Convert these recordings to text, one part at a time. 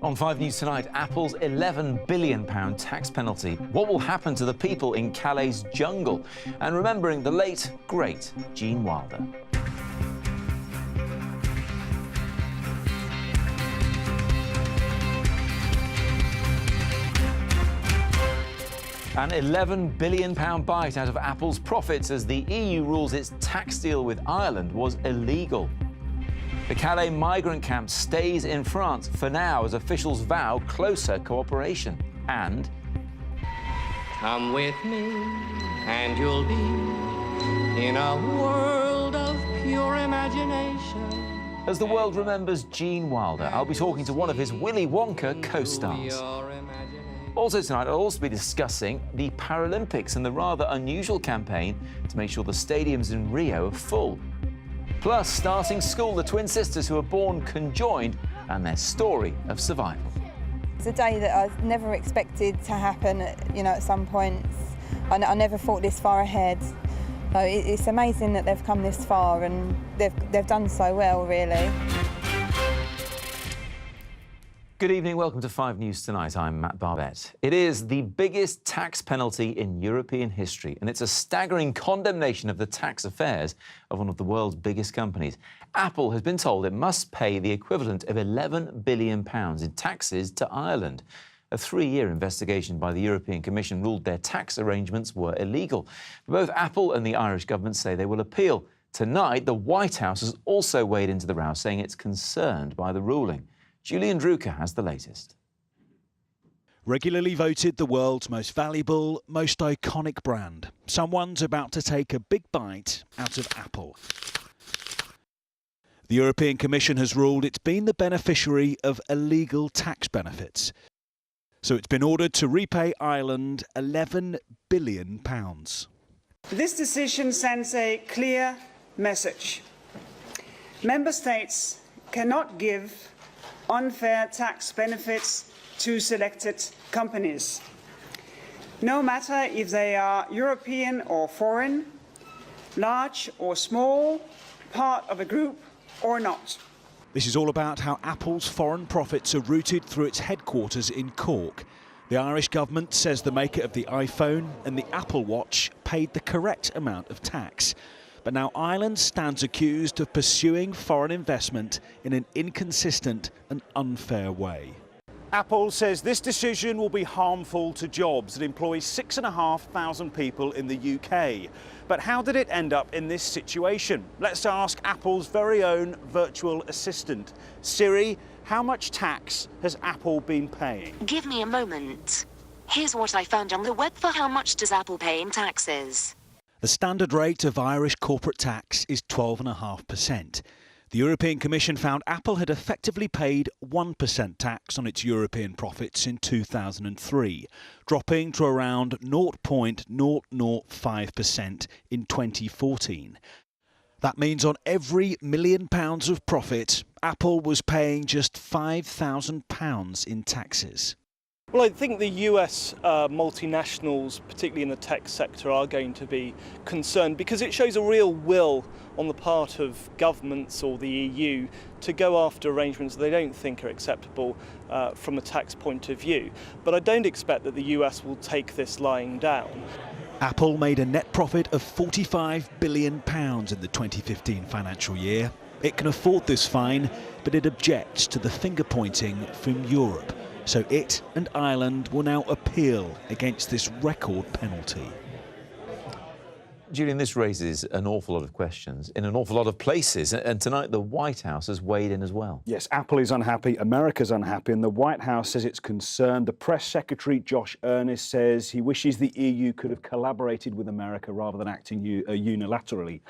On 5 News tonight, Apple's £11 billion tax penalty. What will happen to the people in Calais Jungle? And remembering the late, great Gene Wilder. An £11 billion bite out of Apple's profits as the EU rules its tax deal with Ireland was illegal. The Calais migrant camp stays in France for now as officials vow closer cooperation. And come with me and you'll be in a world of pure imagination. As the world remembers Gene Wilder, I'll be talking to one of his Willy Wonka co-stars. Also tonight, I'll also be discussing the Paralympics and the rather unusual campaign to make sure the stadiums in Rio are full. Plus, starting school, the twin sisters who were born conjoined and their story of survival. It's a day that I never expected to happen, at some points. I never thought this far ahead. So it's amazing that they've come this far and they've done so well, really. Good evening, welcome to 5 News Tonight. I'm Matt Barbett. It is the biggest tax penalty in European history, and it's a staggering condemnation of the tax affairs of one of the world's biggest companies. Apple has been told it must pay the equivalent of £11 billion in taxes to Ireland. A 3-year investigation by the European Commission ruled their tax arrangements were illegal. Both Apple and the Irish government say they will appeal. Tonight, the White House has also weighed into the row, saying it's concerned by the ruling. Julian Drucker has the latest. Regularly voted the world's most valuable, most iconic brand, someone's about to take a big bite out of Apple. The European Commission has ruled it's been the beneficiary of illegal tax benefits. So it's been ordered to repay Ireland £11 billion. This decision sends a clear message. Member states cannot give unfair tax benefits to selected companies, no matter if they are European or foreign, large or small, part of a group or not. This is all about how Apple's foreign profits are routed through its headquarters in Cork. The Irish government says the maker of the iPhone and the Apple Watch paid the correct amount of tax. But now Ireland stands accused of pursuing foreign investment in an inconsistent and unfair way. Apple says this decision will be harmful to jobs that employ 6,500 people in the UK. But how did it end up in this situation? Let's ask Apple's very own virtual assistant. Siri, how much tax has Apple been paying? Give me a moment. Here's what I found on the web for how much does Apple pay in taxes. The standard rate of Irish corporate tax is 12.5%. The European Commission found Apple had effectively paid 1% tax on its European profits in 2003, dropping to around 0.005% in 2014. That means on every £1 million of profit, Apple was paying just £5,000 in taxes. Well, I think the US multinationals, particularly in the tech sector, are going to be concerned because it shows a real will on the part of governments or the EU to go after arrangements they don't think are acceptable from a tax point of view. But I don't expect that the US will take this lying down. Apple made a net profit of £45 billion in the 2015 financial year. It can afford this fine, but it objects to the finger-pointing from Europe. So it and Ireland will now appeal against this record penalty. Julian, this raises an awful lot of questions in an awful lot of places, and tonight the White House has weighed in as well. Yes, Apple is unhappy, America's unhappy, and the White House says it's concerned. The Press Secretary, Josh Earnest, says he wishes the EU could have collaborated with America rather than acting unilaterally.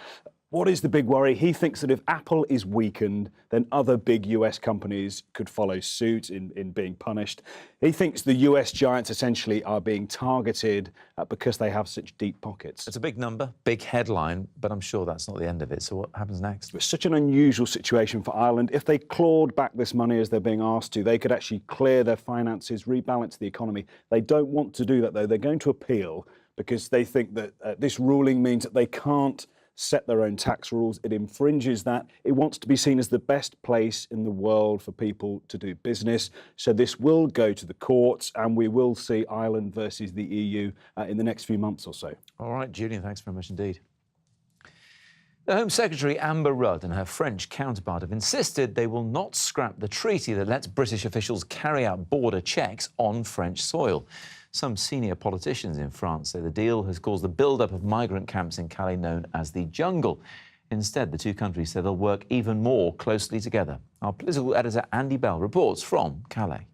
What is the big worry? He thinks that if Apple is weakened, then other big US companies could follow suit in being punished. He thinks the US giants essentially are being targeted because they have such deep pockets. It's a big number, big headline, but I'm sure that's not the end of it. So what happens next? It's such an unusual situation for Ireland. If they clawed back this money as they're being asked to, they could actually clear their finances, rebalance the economy. They don't want to do that, though. They're going to appeal because they think that this ruling means that they can't set their own tax rules. It infringes that. It wants to be seen as the best place in the world for people to do business. So this will go to the courts, and we will see Ireland versus the EU in the next few months or so. All right, Julian, thanks very much indeed. The Home Secretary Amber Rudd and her French counterpart have insisted they will not scrap the treaty that lets British officials carry out border checks on French soil. Some senior politicians in France say the deal has caused the build-up of migrant camps in Calais known as the Jungle. Instead, the two countries say they'll work even more closely together. Our political editor Andy Bell reports from Calais.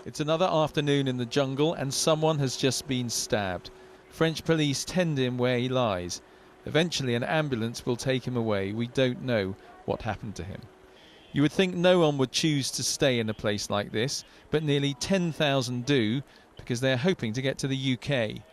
It's another afternoon in the jungle and someone has just been stabbed. French police tend him where he lies. Eventually an ambulance will take him away. We don't know what happened to him. You would think no one would choose to stay in a place like this, but nearly 10,000 do because they're hoping to get to the UK.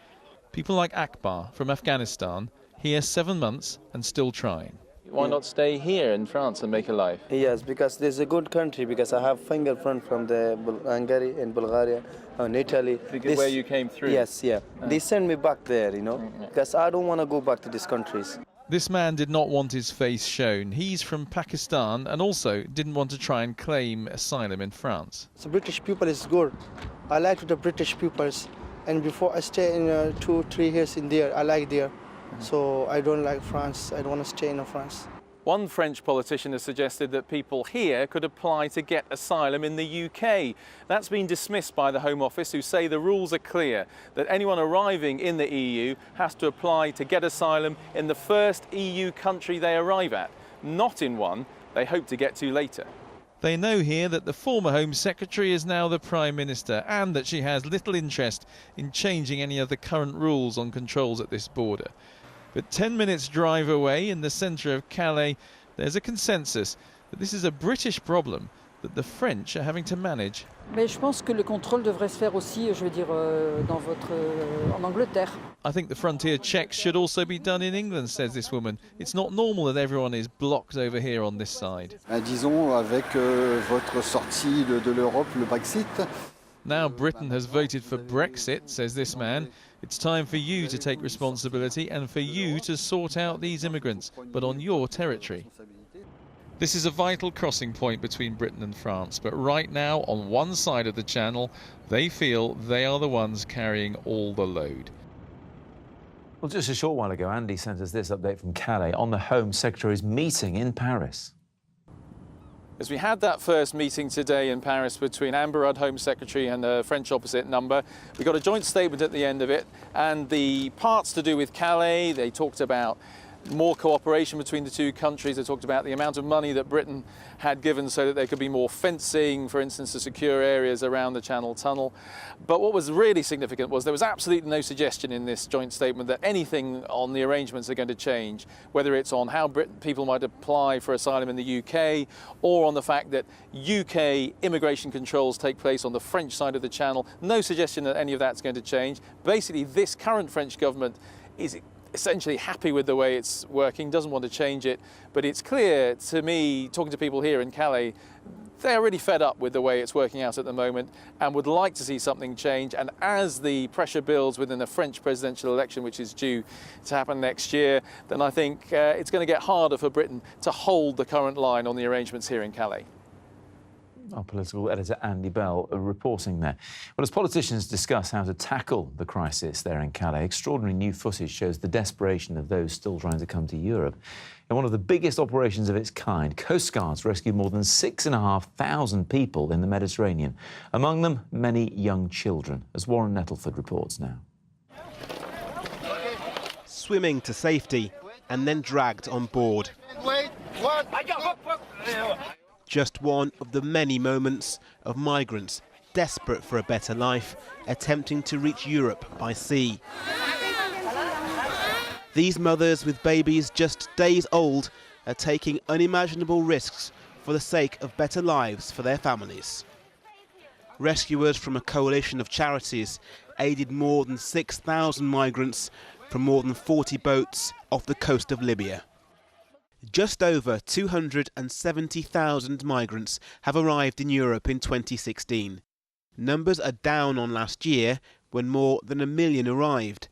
People like Akbar from Afghanistan, here 7 months and still trying. Why not stay here in France and make a life? Yes, because this is a good country, because I have fingerprint from the Hungary and Bulgaria and Italy. Because where you came through? Yes, yeah. They send me back there, you know, because I don't want to go back to these countries. This man did not want his face shown. He's from Pakistan and also didn't want to try and claim asylum in France. The British people is good. I like the British peoples, and before I stay in 2-3 years in there, I like there. So I don't like France. I don't want to stay in France. One French politician has suggested that people here could apply to get asylum in the UK. That's been dismissed by the Home Office, who say the rules are clear, that anyone arriving in the EU has to apply to get asylum in the first EU country they arrive at, not in one they hope to get to later. They know here that the former Home Secretary is now the Prime Minister and that she has little interest in changing any of the current rules on controls at this border. But 10 minutes drive away in the centre of Calais, there's a consensus that this is a British problem that the French are having to manage. Mais je pense que le contrôle devrait se faire aussi, je veux dire, en Angleterre. I think the frontier checks should also be done in England, says this woman. It's not normal that everyone is blocked over here on this side. Disons, avec votre sortie de l'Europe, le Brexit. Now Britain has voted for Brexit, says this man. It's time for you to take responsibility and for you to sort out these immigrants, but on your territory. This is a vital crossing point between Britain and France, but right now, on one side of the channel, they feel they are the ones carrying all the load. Well, just a short while ago, Andy sent us this update from Calais on the Home Secretary's meeting in Paris. As we had that first meeting today in Paris between Amber Rudd, Home Secretary, and the French opposite number, we got a joint statement at the end of it, and the parts to do with Calais, they talked about more cooperation between the two countries. They talked about the amount of money that Britain had given so that there could be more fencing, for instance, to secure areas around the Channel Tunnel. But what was really significant was there was absolutely no suggestion in this joint statement that anything on the arrangements are going to change, whether it's on how people might apply for asylum in the UK or on the fact that UK immigration controls take place on the French side of the Channel. No suggestion that any of that's going to change. Basically, this current French government is essentially happy with the way it's working, doesn't want to change it, but it's clear to me, talking to people here in Calais, they're really fed up with the way it's working out at the moment and would like to see something change. And as the pressure builds within the French presidential election, which is due to happen next year, then I think it's going to get harder for Britain to hold the current line on the arrangements here in Calais. Our political editor Andy Bell reporting there. Well, as politicians discuss how to tackle the crisis there in Calais, extraordinary new footage shows the desperation of those still trying to come to Europe. In one of the biggest operations of its kind, Coast Guards rescued more than 6,500 people in the Mediterranean, among them many young children, as Warren Nettleford reports now. Swimming to safety and then dragged on board. Wait, what? Just one of the many moments of migrants desperate for a better life, attempting to reach Europe by sea. These mothers with babies just days old are taking unimaginable risks for the sake of better lives for their families. Rescuers from a coalition of charities aided more than 6,000 migrants from more than 40 boats off the coast of Libya. Just over 270,000 migrants have arrived in Europe in 2016. Numbers are down on last year when more than 1 million arrived.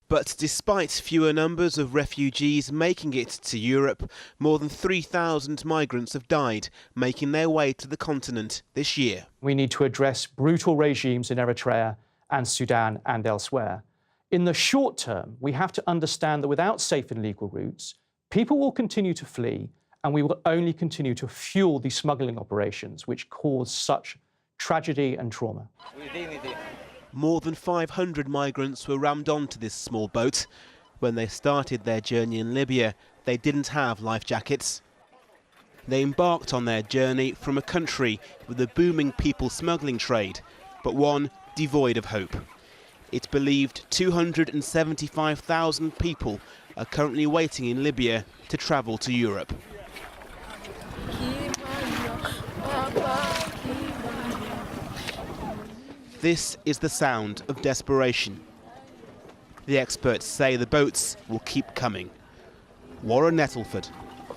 But despite fewer numbers of refugees making it to Europe, more than 3,000 migrants have died making their way to the continent this year. We need to address brutal regimes in Eritrea and Sudan and elsewhere. In the short term, we have to understand that without safe and legal routes, people will continue to flee, and we will only continue to fuel these smuggling operations which cause such tragedy and trauma. More than 500 migrants were rammed onto this small boat. When they started their journey in Libya, they didn't have life jackets. They embarked on their journey from a country with a booming people smuggling trade, but one devoid of hope. It's believed 275,000 people are currently waiting in Libya to travel to Europe. This is the sound of desperation. The experts say the boats will keep coming. Warren Nettleford,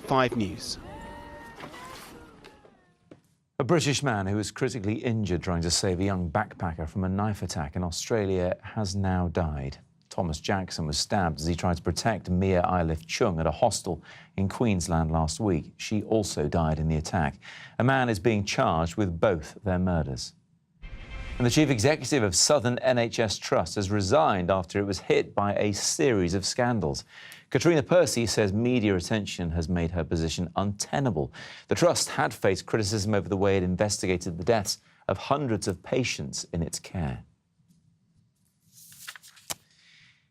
5 News. A British man who was critically injured trying to save a young backpacker from a knife attack in Australia has now died. Thomas Jackson was stabbed as he tried to protect Mia Eilif Chung at a hostel in Queensland last week. She also died in the attack. A man is being charged with both their murders. And the chief executive of Southern NHS Trust has resigned after it was hit by a series of scandals. Katrina Percy says media attention has made her position untenable. The trust had faced criticism over the way it investigated the deaths of hundreds of patients in its care.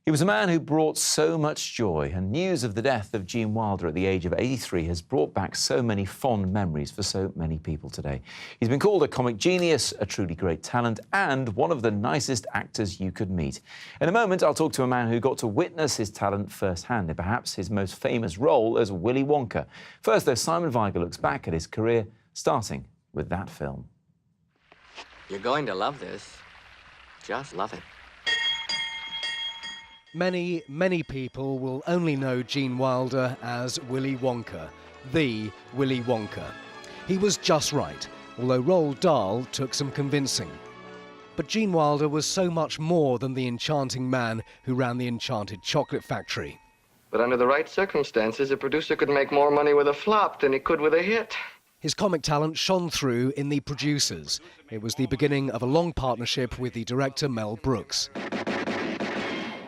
He was a man who brought so much joy, and news of the death of Gene Wilder at the age of 83 has brought back so many fond memories for so many people today. He's been called a comic genius, a truly great talent, and one of the nicest actors you could meet. In a moment, I'll talk to a man who got to witness his talent firsthand in perhaps his most famous role as Willy Wonka. First, though, Simon Weiger looks back at his career, starting with that film. You're going to love this. Just love it. Many, many people will only know Gene Wilder as Willy Wonka, the Willy Wonka. He was just right, although Roald Dahl took some convincing. But Gene Wilder was so much more than the enchanting man who ran the enchanted chocolate factory. But under the right circumstances, a producer could make more money with a flop than he could with a hit. His comic talent shone through in The Producers. It was the beginning of a long partnership with the director Mel Brooks.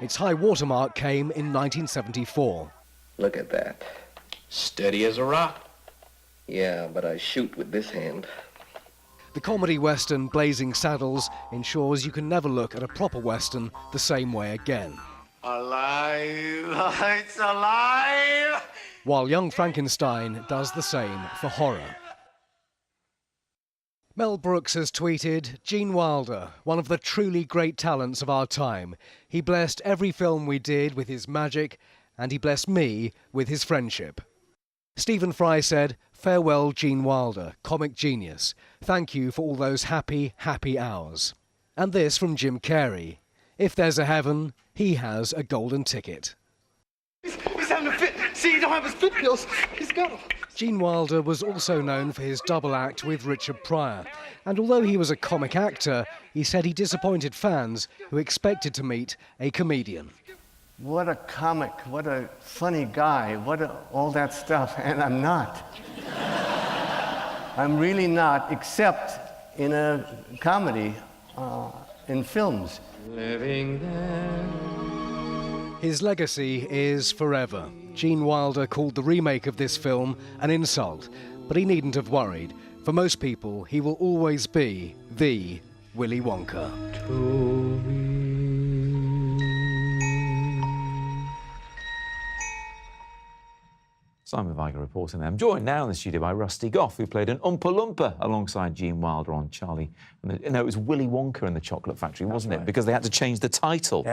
Its high watermark came in 1974. Look at that. Steady as a rock. Yeah, but I shoot with this hand. The comedy western Blazing Saddles ensures you can never look at a proper western the same way again. Alive! It's alive! While Young Frankenstein does the same for horror. Mel Brooks has tweeted, Gene Wilder, one of the truly great talents of our time. He blessed every film we did with his magic, and he blessed me with his friendship. Stephen Fry said, farewell Gene Wilder, comic genius. Thank you for all those happy, happy hours. And this from Jim Carrey. If there's a heaven, he has a golden ticket. He's having a fit. See, he don't have his fit pills. He's got them. Gene Wilder was also known for his double act with Richard Pryor, and although he was a comic actor, he said he disappointed fans who expected to meet a comedian. What a comic, what a funny guy, all that stuff, and I'm not. I'm really not, except in a comedy, in films. Living there. His legacy is forever. Gene Wilder called the remake of this film an insult, but he needn't have worried. For most people, he will always be the Willy Wonka. Simon Weiger reporting there. I'm joined now in the studio by Rusty Goff, who played an Oompa Loompa alongside Gene Wilder on Charlie. No, it was Willy Wonka in the Chocolate Factory, wasn't it? Because they had to change the title.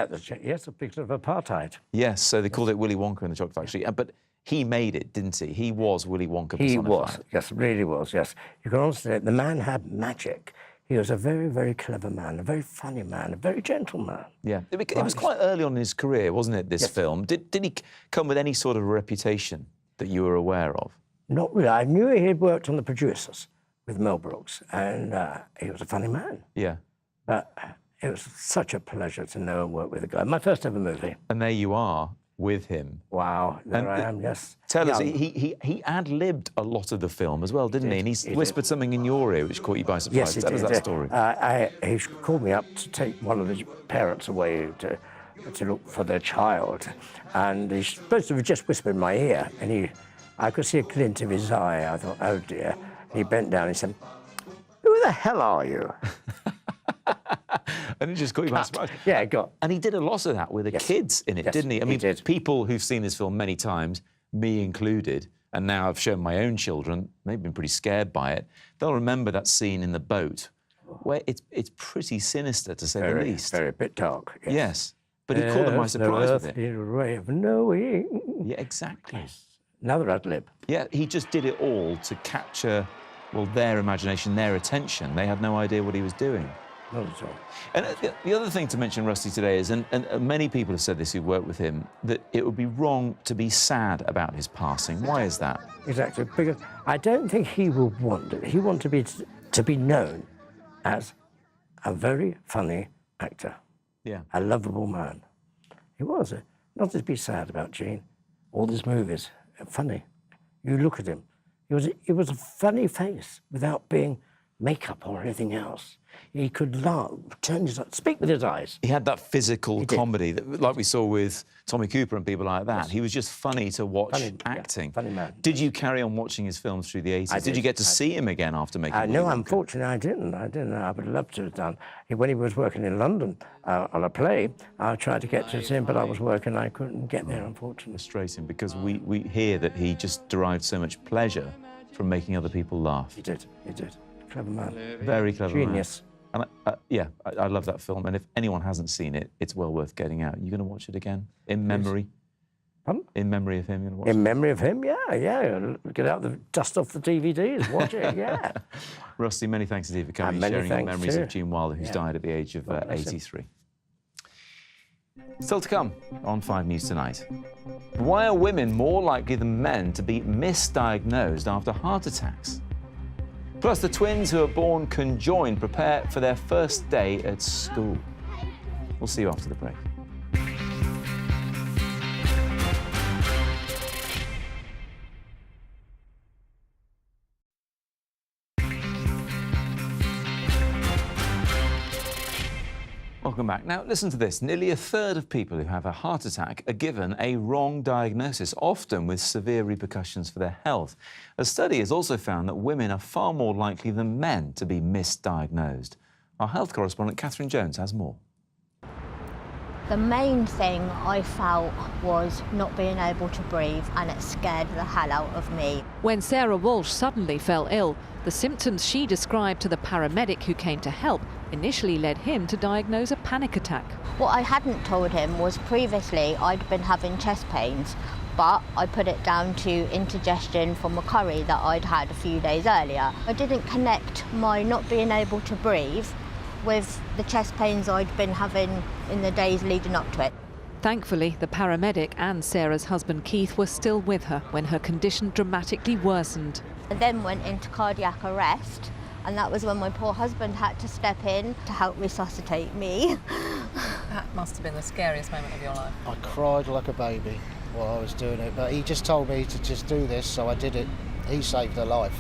Yes, because of apartheid. Yes, so they called it Willy Wonka in the Chocolate Factory. But he made it, didn't he? He was Willy Wonka personified. He was, yes, really was, yes. You can also say the man had magic. He was a very, very clever man, a very funny man, a very gentle man. Yeah, it was quite early on in his career, wasn't it, this film? Did he come with any sort of reputation that you were aware of? Not really. I knew he had worked on The Producers with Mel Brooks, and he was a funny man. Yeah. But it was such a pleasure to know and work with the guy. My first ever movie. And there you are with him. Wow, there I am, yes. Tell us, Young. he ad-libbed a lot of the film as well, didn't he? And he whispered something in your ear which caught you by surprise. Yes, he Tell us did. that story. He called me up to take one of the parents away to look for their child, and he's supposed to have just whispered in my ear, and I could see a glint of his eye. I thought, oh dear. He bent down and he said, "Who the hell are you?" And it just caught you by surprise. Yeah, it got. And he did a lot of that with the kids in it, Yes, didn't he? I he mean, did. people who've seen this film many times, me included, and now I've shown my own children, they've been pretty scared by it. They'll remember that scene in the boat where it's pretty sinister, to say the least. Very bit dark. Yes. But he caught them by surprise with it. Way of knowing. Yeah, exactly. Another ad-lib. Yeah, he just did it all to capture, well, their imagination, their attention. They had no idea what he was doing. Not at all. And the other thing to mention, Rusty, today is, and many people have said this who worked with him, that it would be wrong to be sad about his passing. Why is that? Exactly, because I don't think he will want it. He wants to be known as a very funny actor. Yeah. A lovable man. He was. Not to be sad about Gene. All these movies, funny. You look at him. It was a funny face without being makeup or anything else. He could laugh, speak with his eyes. He had that physical comedy, like we saw with Tommy Cooper and people like that. Yes. He was just funny to watch acting. Yeah, funny man. Did you carry on watching his films through the 80s? Did you get to see him again after making No, unfortunately, I didn't. I would love to have done. When he was working in London on a play, I tried to get to see him, but I was working. I couldn't get there, unfortunately. Frustrating, because we hear that he just derived so much pleasure from making other people laugh. He did. Clever man. Very clever man. Genius. And I love that film. And if anyone hasn't seen it, it's well worth getting out. You're going to watch it again in memory? Pardon? In memory of him, you're going to watch In memory of him, yeah. Get out the dust off the DVDs, watch it, yeah. Rusty, many thanks indeed for coming and sharing your memories of Gene Wilder, who's died at the age of 83. Still to come on 5 News Tonight. Why are women more likely than men to be misdiagnosed after heart attacks? Plus, the twins who are born conjoined prepare for their first day at school. We'll see you after the break. Welcome back. Now, listen to this. Nearly a third of people who have a heart attack are given a wrong diagnosis, often with severe repercussions for their health. A study has also found that women are far more likely than men to be misdiagnosed. Our health correspondent, Catherine Jones, has more. The main thing I felt was not being able to breathe, and it scared the hell out of me. When Sarah Walsh suddenly fell ill, the symptoms she described to the paramedic who came to help initially led him to diagnose a panic attack. What I hadn't told him was previously I'd been having chest pains, but I put it down to indigestion from a curry that I'd had a few days earlier. I didn't connect my not being able to breathe with the chest pains I'd been having in the days leading up to it. Thankfully, the paramedic and Sarah's husband Keith were still with her when her condition dramatically worsened. I then went into cardiac arrest, and that was when my poor husband had to step in to help resuscitate me. That must have been the scariest moment of your life. I cried like a baby while I was doing it, but he just told me to just do this, so I did it. He saved her life.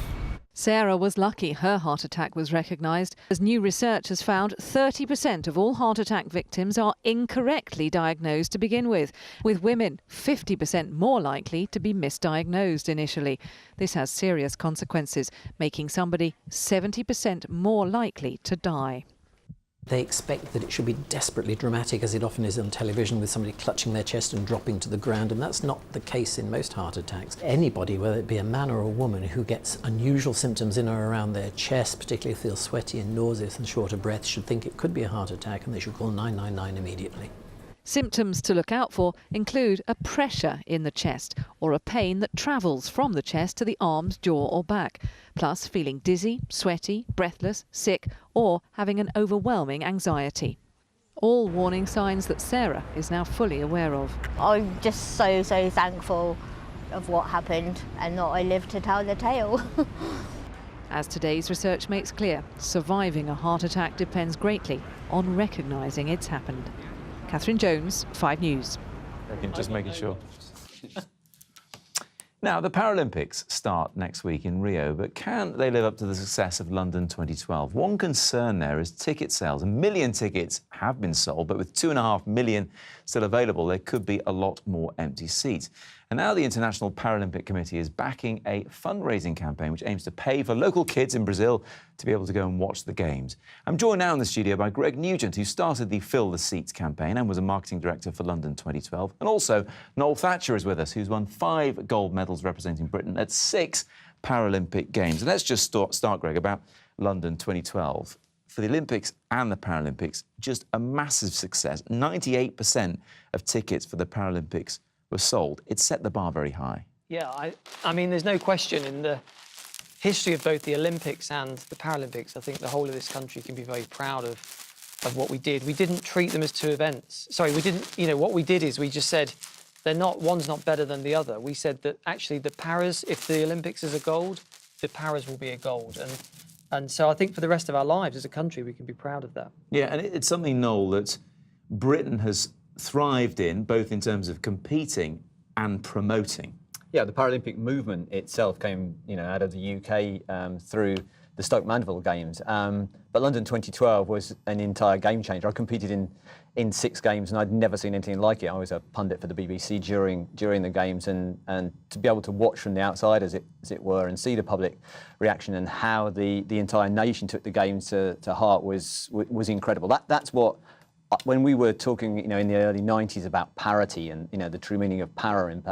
Sarah was lucky her heart attack was recognised, as new research has found 30% of all heart attack victims are incorrectly diagnosed to begin with women 50% more likely to be misdiagnosed initially. This has serious consequences, making somebody 70% more likely to die. They expect that it should be desperately dramatic, as it often is on television, with somebody clutching their chest and dropping to the ground, and that's not the case in most heart attacks. Anybody, whether it be a man or a woman, who gets unusual symptoms in or around their chest, particularly if they feel sweaty and nauseous and short of breath, should think it could be a heart attack, and they should call 999 immediately. Symptoms to look out for include a pressure in the chest or a pain that travels from the chest to the arms, jaw or back, plus feeling dizzy, sweaty, breathless, sick or having an overwhelming anxiety. All warning signs that Sarah is now fully aware of. I'm just so thankful of what happened and that I lived to tell the tale. As today's research makes clear, surviving a heart attack depends greatly on recognising it's happened. Catherine Jones, 5 News. Just making sure. Now, the Paralympics start next week in Rio, but can they live up to the success of London 2012? One concern there is ticket sales. 1 million tickets have been sold, but with 2.5 million still available, there could be a lot more empty seats. And now the International Paralympic Committee is backing a fundraising campaign which aims to pay for local kids in Brazil to be able to go and watch the Games. I'm joined now in the studio by Greg Nugent, who started the Fill the Seats campaign and was a marketing director for London 2012. And also, Noel Thatcher is with us, who's won 5 gold medals representing Britain at 6 Paralympic Games. And let's just start, Greg, about London 2012. For the Olympics and the Paralympics, just a massive success. 98% of tickets for the Paralympics were sold. It set the bar very high. Yeah, I mean, there's no question in the history of both the Olympics and the Paralympics, I think the whole of this country can be very proud of what we did. We didn't treat them as 2 events. Sorry, we didn't, what we did is we just said, one's not better than the other. We said that actually the Paras, if the Olympics is a gold, the Paras will be a gold. And so I think for the rest of our lives as a country, we can be proud of that. Yeah, and it's something, Noel, that Britain has thrived in, both in terms of competing and promoting. Yeah, the Paralympic movement itself came, out of the UK through the Stoke Mandeville Games. But London 2012 was an entire game changer. I competed in 6 games and I'd never seen anything like it. I was a pundit for the BBC during the games, and to be able to watch from the outside, as it were, and see the public reaction and how the entire nation took the games to heart was incredible. That's what. When we were talking, in the early 90s about parity and, the true meaning of para in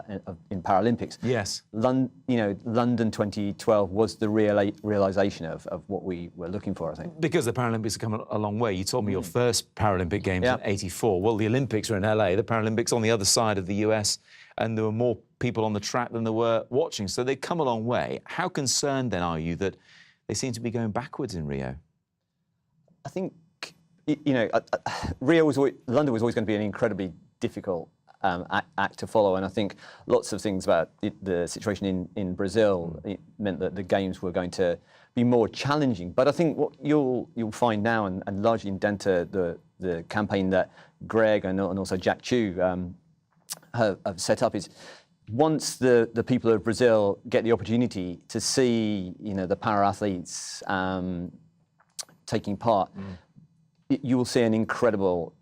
Paralympics, yes, London 2012 was the realisation of what we were looking for, I think. Because the Paralympics have come a long way. You told me your first Paralympic Games in '84. Well, the Olympics are in LA, the Paralympics on the other side of the US, and there were more people on the track than there were watching. So they've come a long way. How concerned, then, are you that they seem to be going backwards in Rio? I think London was always going to be an incredibly difficult act to follow, and I think lots of things about the situation in Brazil meant that the games were going to be more challenging. But I think what you'll find now, and largely indent the campaign that Greg and also Jack Chu have set up, is once the people of Brazil get the opportunity to see the para-athletes taking part, you will see an incredible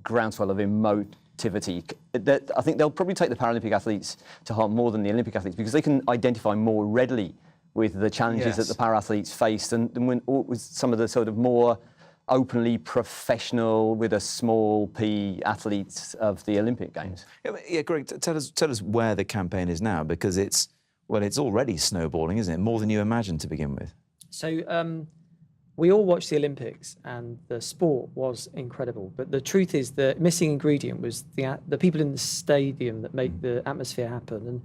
groundswell of emotivity. I think they'll probably take the Paralympic athletes to heart more than the Olympic athletes, because they can identify more readily with the challenges that the para-athletes faced than with some of the sort of more openly professional, with a small p, athletes of the Olympic Games. Yeah, Greg, tell us where the campaign is now, because it's already snowballing, isn't it? More than you imagined to begin with. So we all watched the Olympics and the sport was incredible. But the truth is the missing ingredient was the people in the stadium that make the atmosphere happen. And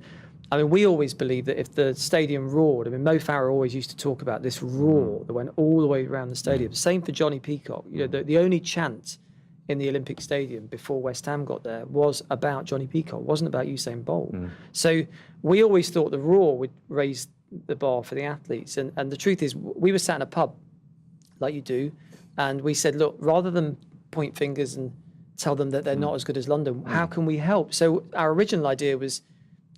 I mean, we always believed that if the stadium roared, I mean, Mo Farah always used to talk about this roar that went all the way around the stadium. Same for Johnny Peacock. The only chant in the Olympic Stadium before West Ham got there was about Johnny Peacock. It wasn't about Usain Bolt. So we always thought the roar would raise the bar for the athletes. And the truth is, we were sat in a pub, like you do, and we said, look, rather than point fingers and tell them that they're not as good as London, how can we help? So our original idea was,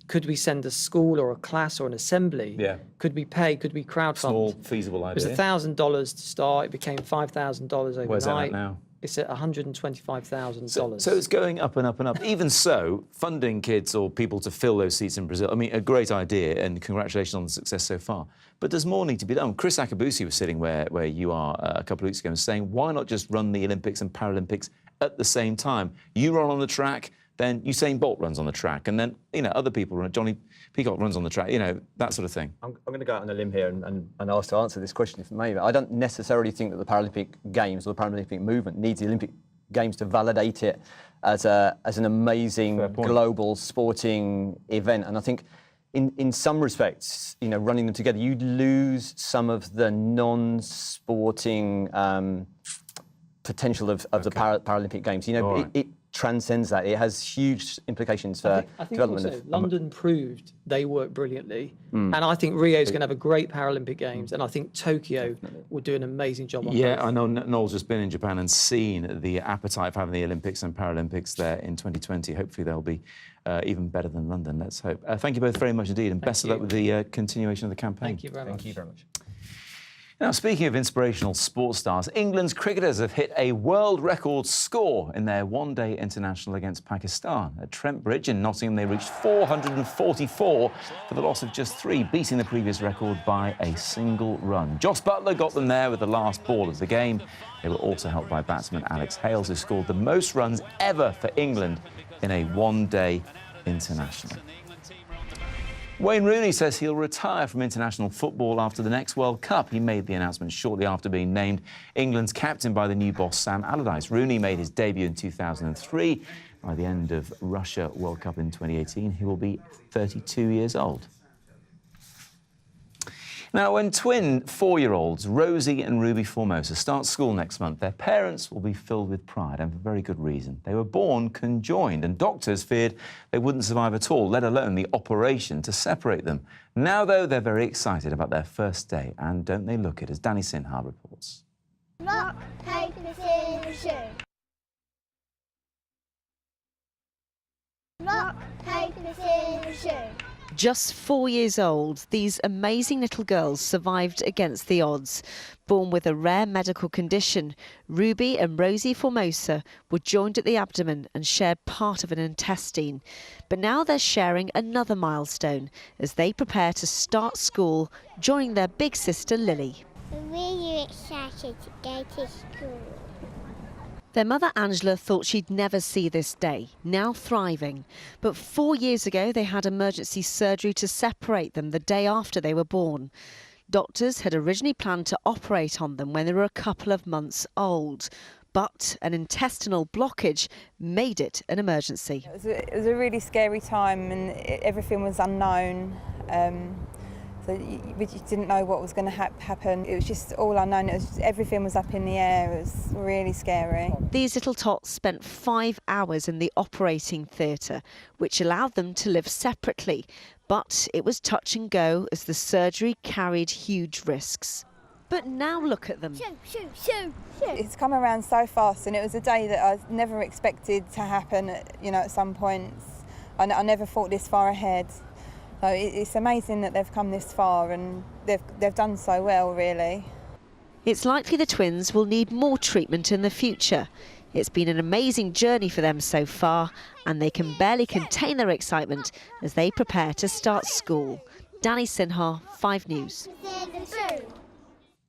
could we send a school or a class or an assembly? Yeah. Could we crowdfund? Small, feasible idea. It was $1,000 to start. It became $5,000 overnight. Where's that at now? It's at $125,000. So it's going up and up and up. Even so, funding kids or people to fill those seats in Brazil, I mean, a great idea, and congratulations on the success so far. But does more need to be done? Chris Akabusi was sitting where you are a couple of weeks ago and saying, why not just run the Olympics and Paralympics at the same time? You run on the track, then Usain Bolt runs on the track, and then, Other people run, Johnny Peacock runs on the track, that sort of thing. I'm going to go out on a limb here and ask to answer this question, if I may. I don't necessarily think that the Paralympic Games or the Paralympic movement needs the Olympic Games to validate it as an amazing global sporting event. And I think in some respects, running them together, you'd lose some of the non-sporting potential of the Paralympic Games. It transcends that. It has huge implications for I think development also of London proved they work brilliantly, and I think Rio's going to have a great Paralympic Games, and I think Tokyo will do an amazing job on Yeah, both. I know Noel's just been in Japan and seen the appetite for having the Olympics and Paralympics there in 2020. Hopefully they'll be even better than London, let's hope. Thank you both very much indeed, and best of luck with the continuation of the campaign. Thank you very much. Thank you very much. Now, speaking of inspirational sports stars, England's cricketers have hit a world record score in their one-day international against Pakistan. At Trent Bridge in Nottingham, they reached 444 for the loss of just 3, beating the previous record by a single run. Jos Buttler got them there with the last ball of the game. They were also helped by batsman Alex Hales, who scored the most runs ever for England in a one-day international. Wayne Rooney says he'll retire from international football after the next World Cup. He made the announcement shortly after being named England's captain by the new boss, Sam Allardyce. Rooney made his debut in 2003. By the end of Russia World Cup in 2018, he will be 32 years old. Now, when twin 4-year-olds Rosie and Ruby Formosa start school next month, their parents will be filled with pride, and for very good reason. They were born conjoined, and doctors feared they wouldn't survive at all, let alone the operation to separate them. Now, though, they're very excited about their first day, and don't they look it, as Danny Sinha reports. Rock, paper, scissors, shoot. Rock, paper, scissors, shoot. Just 4 years old, these amazing little girls survived against the odds. Born with a rare medical condition, Ruby and Rosie Formosa were joined at the abdomen and shared part of an intestine. But now they're sharing another milestone as they prepare to start school, joining their big sister Lily. I'm really excited to go to school. Their mother Angela thought she'd never see this day, now thriving. But 4 years ago, they had emergency surgery to separate them the day after they were born. Doctors had originally planned to operate on them when they were a couple of months old. But an intestinal blockage made it an emergency. It was a really scary time, and everything was unknown. So we just didn't know what was going to happen. It was just all unknown. Everything was up in the air. It was really scary. These little tots spent 5 hours in the operating theatre, which allowed them to live separately. But it was touch and go as the surgery carried huge risks. But now look at them. It's come around so fast, and it was a day that I never expected to happen, at some points. I never thought this far ahead. So it's amazing that they've come this far, and they've done so well, really. It's likely the twins will need more treatment in the future. It's been an amazing journey for them so far, and they can barely contain their excitement as they prepare to start school. Danny Sinha, 5 News.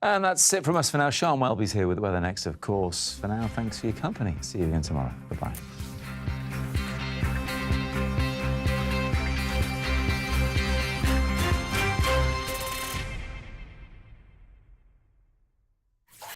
And that's it from us for now. Sean Welby's here with the weather next, of course. For now, thanks for your company. See you again tomorrow. Bye-bye.